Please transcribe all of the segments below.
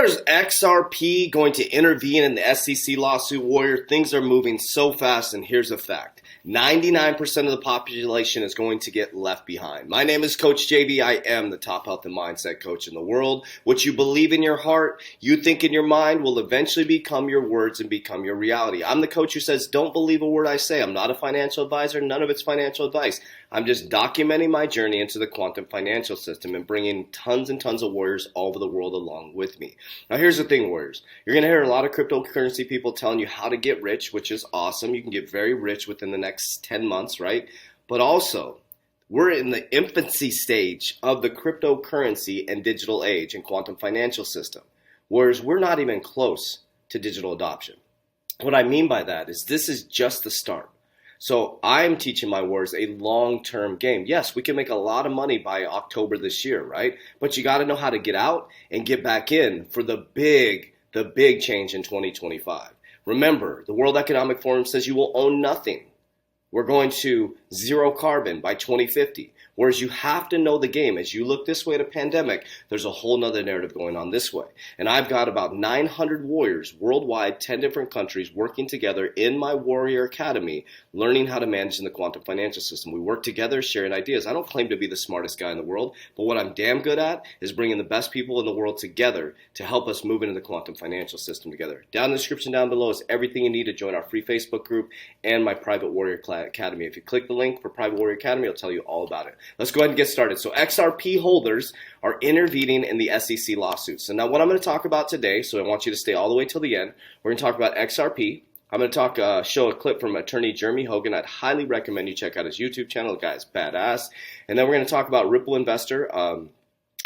is XRP going to intervene in the SEC lawsuit, Warrior? Things are moving so fast, and here's a fact. 99% of the population is going to get left behind. My name is Coach JB. I am the top health and mindset coach in the world. What you believe in your heart, you think in your mind, will eventually become your words and become your reality. I'm the coach who says, don't believe a word I say. I'm not a financial advisor. None of it's financial advice. I'm just documenting my journey into the quantum financial system and bringing tons and tons of warriors all over the world along with me. Now, here's the thing, warriors. You're going to hear a lot of cryptocurrency people telling you how to get rich, which is awesome. You can get very rich within the next 10 months, right? But also, we're in the infancy stage of the cryptocurrency and digital age and quantum financial system, whereas we're not even close to digital adoption. What I mean by that is this is just the start. So I'm teaching my warriors a long-term game. Yes, we can make a lot of money by October this year, right? But you got to know how to get out and get back in for the big change in 2025. Remember, the World Economic Forum says you will own nothing. We're going to zero carbon by 2050. Whereas you have to know the game. As you look this way at a pandemic, there's a whole nother narrative going on this way. And I've got about 900 warriors worldwide, 10 different countries, working together in my Warrior Academy, learning how to manage in the quantum financial system. We work together, sharing ideas. I don't claim to be the smartest guy in the world, but what I'm damn good at is bringing the best people in the world together to help us move into the quantum financial system together. Down in the description down below is everything you need to join our free Facebook group and my private Warrior Academy. If you click the link for Private Warrior Academy, it'll tell you all about it. Let's go ahead and get started. So XRP holders are intervening in the SEC lawsuits. So now what I'm going to talk about today, so I want you to stay all the way till the end, we're going to talk about XRP. I'm going to show a clip from attorney Jeremy Hogan. I'd highly recommend you check out his YouTube channel. The guy's badass. And then we're going to talk about Ripple investor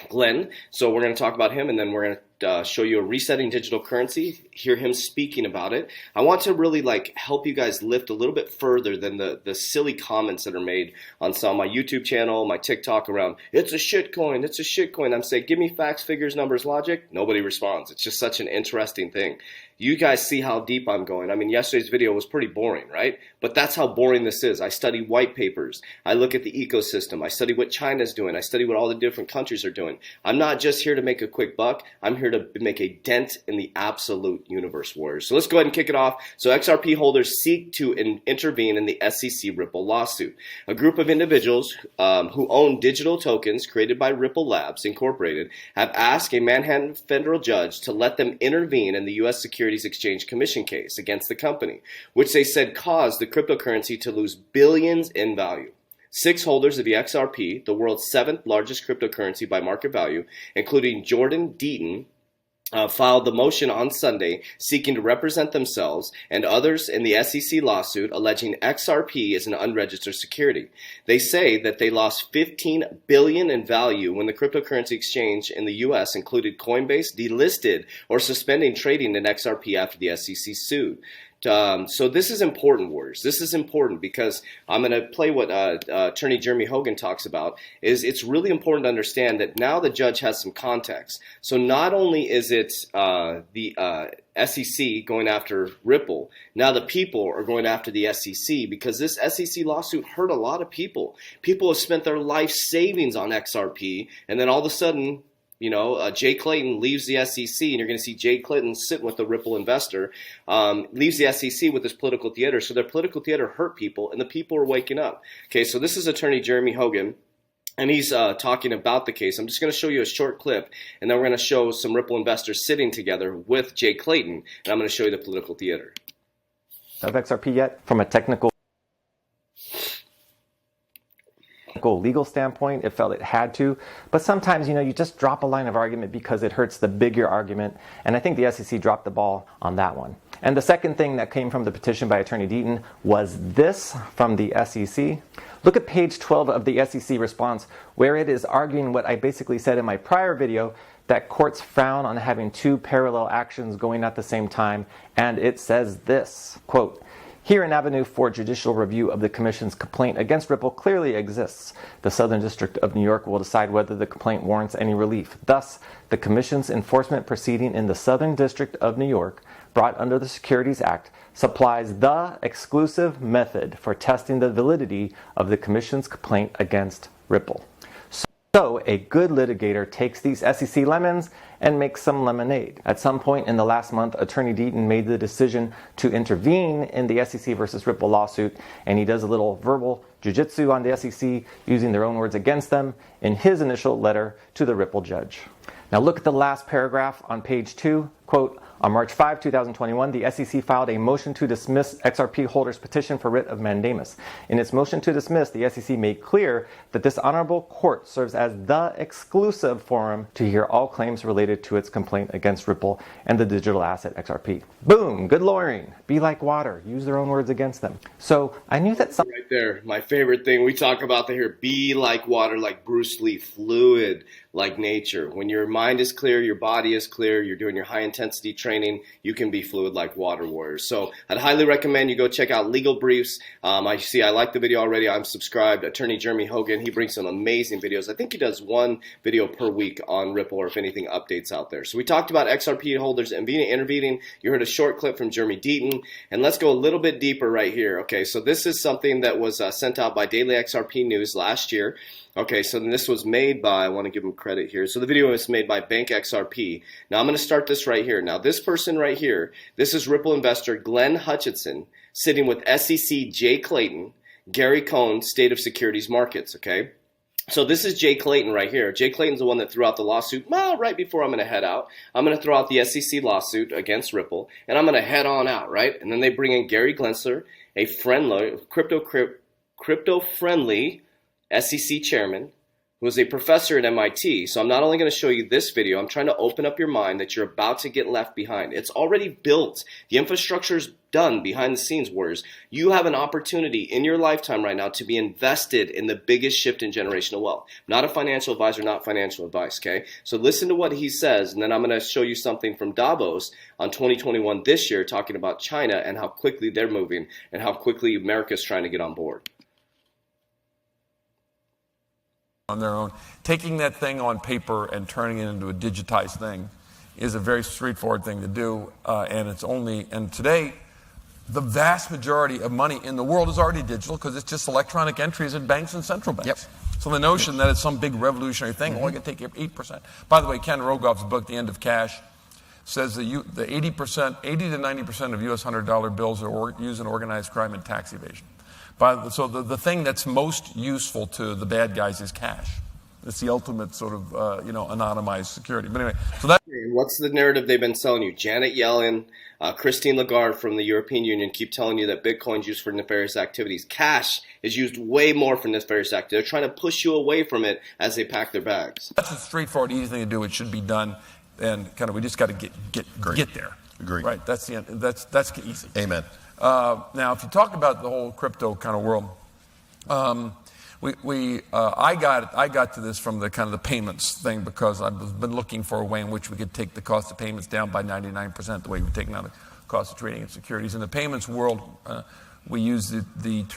Glenn. So we're going to talk about him, and then we're going to show you a resetting digital currency, hear him speaking about it. I want to really help you guys lift a little bit further than the silly comments that are made on some of my YouTube channel, my TikTok around, it's a shit coin, it's a shit coin. I'm saying, give me facts, figures, numbers, logic. Nobody responds. It's just such an interesting thing. You guys see how deep I'm going. I mean, yesterday's video was pretty boring, right? But that's how boring this is. I study white papers. I look at the ecosystem. I study what China's doing. I study what all the different countries are doing. I'm not just here to make a quick buck. I'm here to make a dent in the absolute universe, warriors. So let's go ahead and kick it off. So XRP holders seek to intervene in the SEC Ripple lawsuit. A group of individuals who own digital tokens created by Ripple Labs Incorporated have asked a Manhattan federal judge to let them intervene in the U.S. Securities Exchange Commission case against the company, which they said caused the cryptocurrency to lose billions in value. 6 holders of the XRP, the world's 7th largest cryptocurrency by market value, including Jordan Deaton, filed the motion on Sunday seeking to represent themselves and others in the SEC lawsuit alleging XRP is an unregistered security. They say that they lost $15 billion in value when the cryptocurrency exchange in the U.S. included Coinbase delisted or suspending trading in XRP after the SEC sued. So this is important, warriors. This is important because I'm going to play what attorney Jeremy Hogan talks about. Is it's really important to understand that now the judge has some context. So not only is it the SEC going after Ripple, now the people are going after the SEC because this SEC lawsuit hurt a lot of people. People have spent their life savings on XRP, and then all of a sudden, Jay Clayton leaves the SEC, and you're going to see Jay Clayton sitting with the Ripple investor, leaves the SEC with this political theater. So their political theater hurt people, and the people are waking up. Okay, so this is attorney Jeremy Hogan, and he's talking about the case. I'm just going to show you a short clip, and then we're going to show some Ripple investors sitting together with Jay Clayton, and I'm going to show you the political theater. Of XRP yet from a technical legal standpoint, it felt it had to, but sometimes you just drop a line of argument because it hurts the bigger argument, and I think the SEC dropped the ball on that one. And the second thing that came from the petition by attorney Deaton was this from the SEC. Look at page 12 of the SEC response, where it is arguing what I basically said in my prior video, that courts frown on having 2 parallel actions going at the same time, and it says this, quote, "Here, an avenue for judicial review of the Commission's complaint against Ripple clearly exists. The Southern District of New York will decide whether the complaint warrants any relief. Thus, the Commission's enforcement proceeding in the Southern District of New York, brought under the Securities Act, supplies the exclusive method for testing the validity of the Commission's complaint against Ripple." So a good litigator takes these SEC lemons and make some lemonade. At some point in the last month, Attorney Deaton made the decision to intervene in the SEC versus Ripple lawsuit, and he does a little verbal jiu-jitsu on the SEC using their own words against them in his initial letter to the Ripple judge. Now look at the last paragraph on page 2. Quote, on March 5, 2021, the SEC filed a motion to dismiss XRP holders' petition for writ of mandamus. In its motion to dismiss, the SEC made clear that this honorable court serves as the exclusive forum to hear all claims related to its complaint against Ripple and the digital asset XRP. Boom! Good lawyering. Be like water. Use their own words against them. So I knew that some... Right there, my favorite thing we talk about here, be like water, like Bruce Lee, fluid, like nature. When your mind is clear, your body is clear, you're doing your high intensity training, you can be fluid like water, warriors. So I'd highly recommend you go check out Legal Briefs. I like the video already. I'm subscribed. Attorney Jeremy Hogan, he brings some amazing videos. I think he does one video per week on Ripple, or if anything, updates out there. So we talked about XRP holders and intervening. You heard a short clip from Jeremy Deaton, and let's go a little bit deeper right here. Okay, so this is something that was sent out by Daily XRP News last year. Okay, so this was made by, I want to give him credit here. So the video was made by Bank XRP. Now I'm going to start this right here. Now this person right here, this is Ripple investor Glenn Hutchinson sitting with SEC Jay Clayton, Gary Cohn, State of Securities Markets, okay? So this is Jay Clayton right here. Jay Clayton's the one that threw out the lawsuit. Well, right before I'm going to head out, I'm going to throw out the SEC lawsuit against Ripple, and I'm going to head on out, right? And then they bring in Gary Gensler, a friendly, crypto-friendly SEC chairman, who is a professor at MIT. So I'm not only going to show you this video, I'm trying to open up your mind that you're about to get left behind. It's already built. The infrastructure is done behind the scenes, warriors. You have an opportunity in your lifetime right now to be invested in the biggest shift in generational wealth. Not a financial advisor, not financial advice, okay? So listen to what he says, and then I'm going to show you something from Davos on 2021 this year, talking about China and how quickly they're moving and how quickly America's trying to get on board. On their own. Taking that thing on paper and turning it into a digitized thing is a very straightforward thing to do, and today the vast majority of money in the world is already digital because it's just electronic entries in banks and central banks. Yep. So the notion that it's some big revolutionary thing, I can take 8%. By the way, Ken Rogoff's book, The End of Cash, says the 80 to 90% of U.S. $100 bills are used in organized crime and tax evasion. So the thing that's most useful to the bad guys is cash. It's the ultimate sort of, anonymized security. But anyway, so that. What's the narrative they've been selling you? Janet Yellen, Christine Lagarde from the European Union keep telling you that Bitcoin's used for nefarious activities. Cash is used way more for nefarious activities. They're trying to push you away from it as they pack their bags. That's a straightforward, easy thing to do. It should be done, and we just got to get there. Agreed. Right. That's the end. That's easy. Amen. Now, if you talk about the whole crypto kind of world, I got to this from the kind of the payments thing because I've been looking for a way in which we could take the cost of payments down by 99%, the way we've taken down the cost of trading in securities. In the payments world, we use we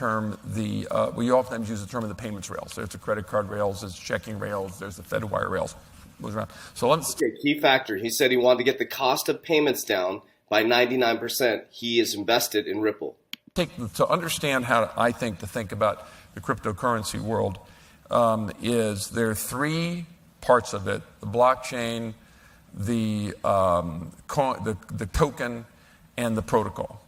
oftentimes use the term of the payments rails. There's the credit card rails, there's checking rails, there's the FedWire rails. Goes around. So key factor. He said he wanted to get the cost of payments down by 99%. He is invested in Ripple. To understand how I think to think about the cryptocurrency world is there are three parts of it: the blockchain, the token, and the protocol.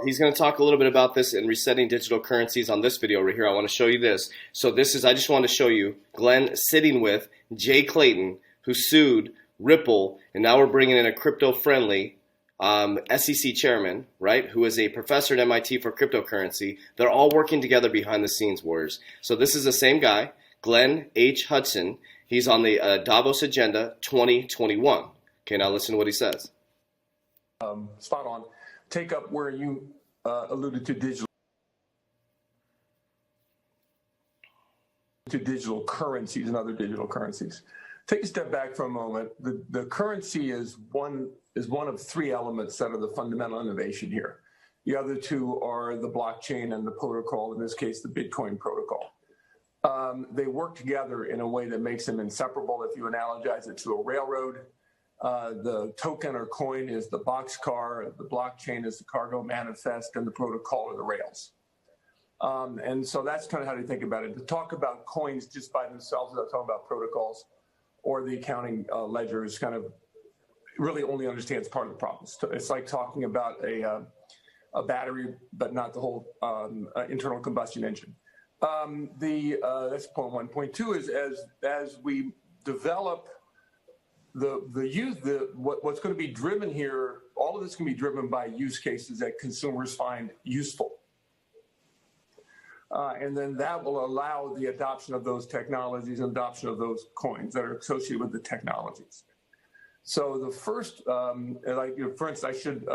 He's going to talk a little bit about this in resetting digital currencies on this video right here. I want to show you this. So I just want to show you Glenn sitting with Jay Clayton, who sued Ripple, and now we're bringing in a crypto-friendly SEC chairman, right, who is a professor at MIT for cryptocurrency. They're all working together behind the scenes, warriors. So this is the same guy, Glenn H. Hudson. He's on the Davos Agenda 2021. Okay, now listen to what he says. Spot on. Take up where you alluded to digital currencies and other digital currencies. Take a step back for a moment. The currency is one of three elements that are the fundamental innovation here. The other two are the blockchain and the protocol, in this case, the Bitcoin protocol. They work together in a way that makes them inseparable. If you analogize it to a railroad, the token or coin is the boxcar, the blockchain is the cargo manifest, and the protocol are the rails. And so that's kind of how to think about it. To talk about coins just by themselves without talking about protocols or the accounting ledger is kind of really only understands part of the problem. It's like talking about a battery, but not the whole internal combustion engine. That's point one. Point two is as we develop what's going to be driven here, all of this can be driven by use cases that consumers find useful. And then that will allow the adoption of those technologies and adoption of those coins that are associated with the technologies. So the first, for instance, I should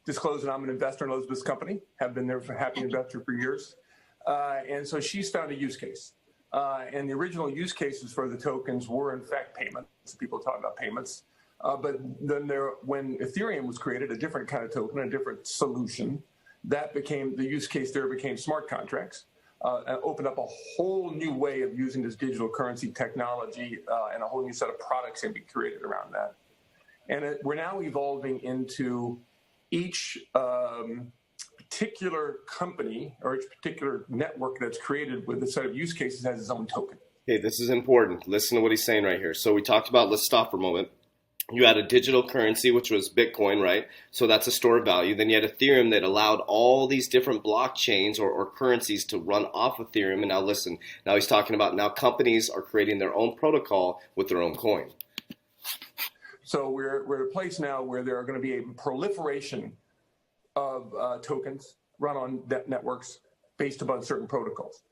disclose that I'm an investor in Elizabeth's company, have been there for happy investor for years. And so she's found a use case. And the original use cases for the tokens were, in fact, payments. People talk about payments. But then when Ethereum was created, a different kind of token, a different solution, that became, the use case there became smart contracts, and opened up a whole new way of using this digital currency technology, and a whole new set of products can be created around that. And we're now evolving into each particular company or each particular network that's created with a set of use cases has its own token. Okay, this is important. Listen to what he's saying right here. So we talked about, let's stop for a moment. You had a digital currency, which was Bitcoin, right? So that's a store of value. Then you had Ethereum that allowed all these different blockchains or currencies to run off Ethereum. And now listen, now he's talking about now companies are creating their own protocol with their own coin. So we're at a place now where there are going to be a proliferation of tokens run on networks based upon certain protocols.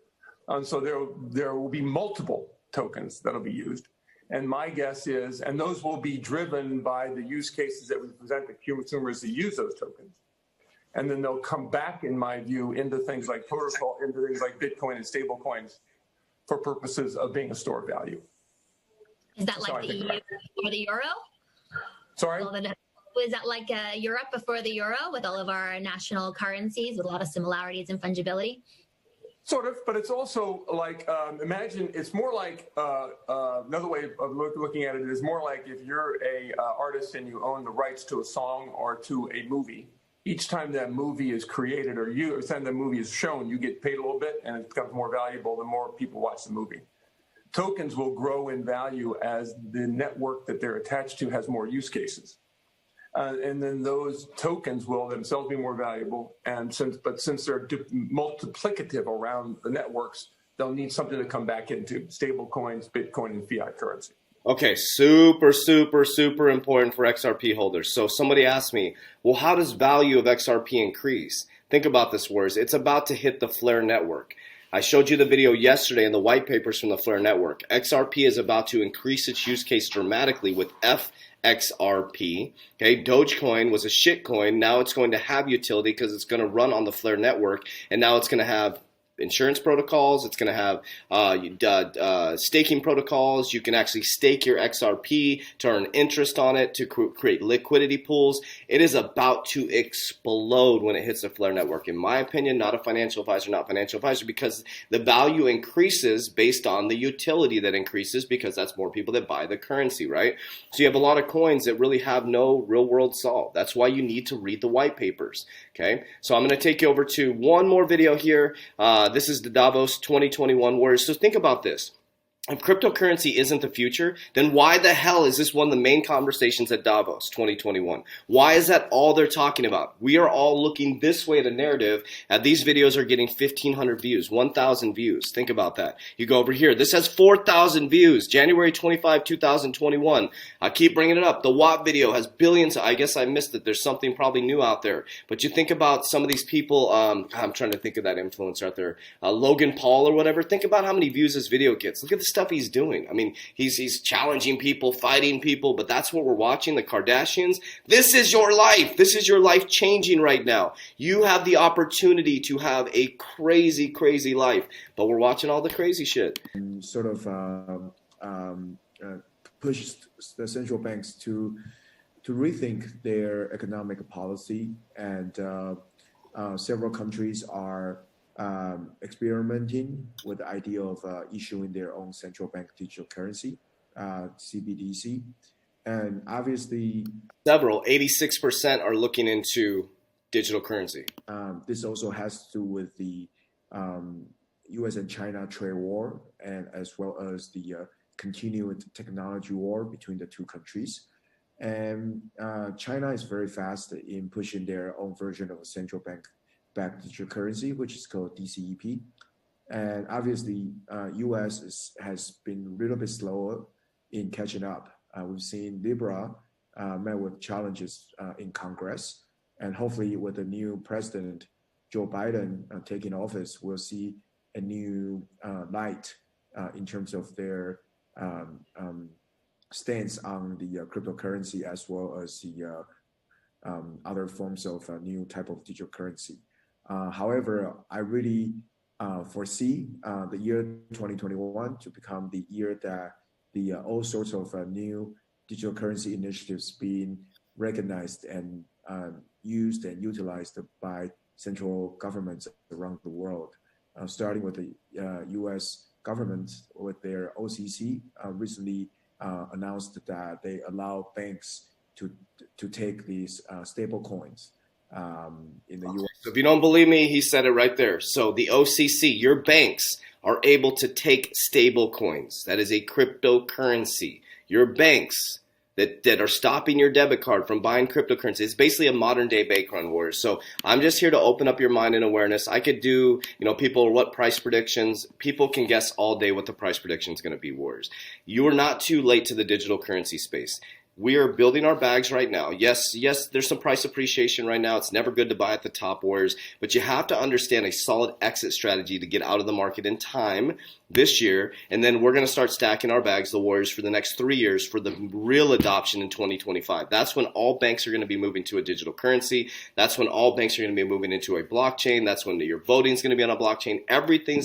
And so there will be multiple tokens that'll be used. And my guess is, and those will be driven by the use cases that we present to consumers to use those tokens. And then they'll come back, in my view, into things like protocol, into things like Bitcoin and stable coins for purposes of being a store of value. Is that like the EU or the euro? Sorry? Was that like Europe before the euro with all of our national currencies with a lot of similarities and fungibility? Sort of, but it's also like, imagine, it's more like, another way of looking at it is more like if you're a artist and you own the rights to a song or to a movie, each time that movie is created or time that movie is shown, you get paid a little bit and it becomes more valuable the more people watch the movie. Tokens will grow in value as the network that they're attached to has more use cases. And then those tokens will themselves be more valuable. And since they're multiplicative around the networks, they'll need something to come back into: stable coins, Bitcoin, and fiat currency. Okay, super, super, super important for XRP holders. So somebody asked me, well, how does value of XRP increase? Think about this, words. It's about to hit the Flare network. I showed you the video yesterday in the white papers from the Flare network. XRP is about to increase its use case dramatically with XRP. Okay, Dogecoin was a shit coin. Now it's going to have utility because it's going to run on the Flare network, and now it's going to have insurance protocols. It's going to have staking protocols. You can actually stake your XRP to earn interest on it, to create liquidity pools. It is about to explode when it hits the Flare network. In my opinion, not financial advisor, because the value increases based on the utility that increases, because that's more people that buy the currency, right? So you have a lot of coins that really have no real world solve. That's why you need to read the white papers. Okay, so I'm going to take you over to one more video here. This is the Davos 2021 Warriors. So think about this. If cryptocurrency isn't the future, then why the hell is this one of the main conversations at Davos 2021? Why is that all they're talking about? We are all looking this way at a narrative, and these videos are getting 1,500 views, 1,000 views. Think about that. You go over here. This has 4,000 views, January 25, 2021. I keep bringing it up. The Watt video has billions. I guess I missed it. There's something probably new out there. But you think about some of these people. I'm trying to think of that influencer out there. Logan Paul or whatever. Think about how many views this video gets. Look at this stuff he's doing. I mean, he's challenging people, fighting people, but that's what we're watching, the Kardashians. This is your life. This is your life changing right now. You have the opportunity to have a crazy, crazy life, but we're watching all the crazy shit. Sort of push the central banks to rethink their economic policy, and several countries are experimenting with the idea of issuing their own central bank digital currency, CBDC. And obviously, 86% are looking into digital currency. This also has to do with the US and China trade war, and as well as the continued technology war between the two countries. And China is very fast in pushing their own version of a central bank-backed digital currency, which is called DCEP. And obviously, US has been a little bit slower in catching up. We've seen Libra met with challenges in Congress, and hopefully with the new president, Joe Biden, taking office, we'll see a new light in terms of their stance on the cryptocurrency as well as the other forms of new type of digital currency. However, I really foresee the year 2021 to become the year that the all sorts of new digital currency initiatives being recognized and used and utilized by central governments around the world, starting with the U.S. government with their OCC recently announced that they allow banks to take these stable coins in the U.S. So if you don't believe me, he said it right there. So the OCC, your banks are able to take stable coins. That is a cryptocurrency. Your banks that are stopping your debit card from buying cryptocurrency. It's basically a modern day bank run, Warriors. So I'm just here to open up your mind and awareness. I could do, people, what price predictions. People can guess all day what the price prediction is going to be, Warriors. You are not too late to the digital currency space. We are building our bags right now. Yes, there's some price appreciation right now. It's never good to buy at the top, Warriors, but you have to understand a solid exit strategy to get out of the market in time this year, and then we're going to start stacking our bags, the Warriors, for the next 3 years for the real adoption in 2025. That's when all banks are going to be moving to a digital currency. That's when all banks are going to be moving into a blockchain. That's when your voting is going to be on a blockchain.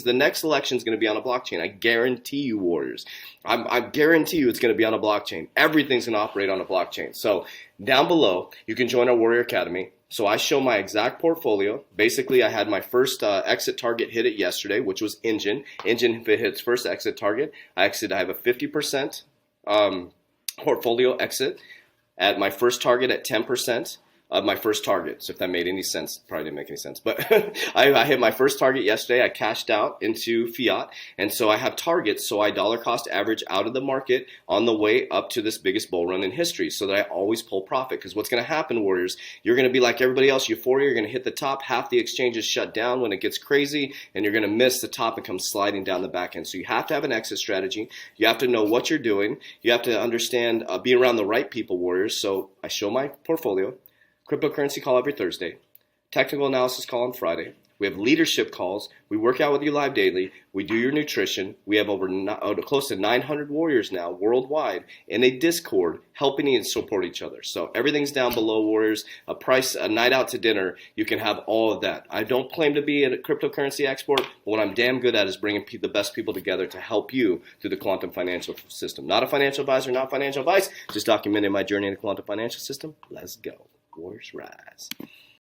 The next election is going to be on a blockchain. I guarantee you, Warriors. I guarantee you it's going to be on a blockchain. Everything's going to operate on a blockchain. So down below, you can join our Warrior Academy. So I show my exact portfolio. Basically, I had my first exit target hit it yesterday, which was Engine. Engine hit its first exit target. I have a 50% portfolio exit at my first target at 10%. Of my first target. So if that made any sense, probably didn't make any sense. But I hit my first target yesterday. I cashed out into fiat. And so I have targets. So I dollar cost average out of the market on the way up to this biggest bull run in history so that I always pull profit. Because what's going to happen, Warriors, you're going to be like everybody else, euphoria. You're going to hit the top. Half the exchanges shut down when it gets crazy. And you're going to miss the top and come sliding down the back end. So you have to have an exit strategy. You have to know what you're doing. You have to understand, be around the right people, Warriors. So I show my portfolio. Cryptocurrency call every Thursday, technical analysis call on Friday. We have leadership calls. We work out with you live daily. We do your nutrition. We have close to 900 warriors now worldwide in a Discord helping you and support each other. So everything's down below, Warriors. A night out to dinner, you can have all of that. I don't claim to be a cryptocurrency expert, but what I'm damn good at is bringing the best people together to help you through the quantum financial system. Not a financial advisor, not financial advice, just documenting my journey in the quantum financial system. Let's go. Warriors rise.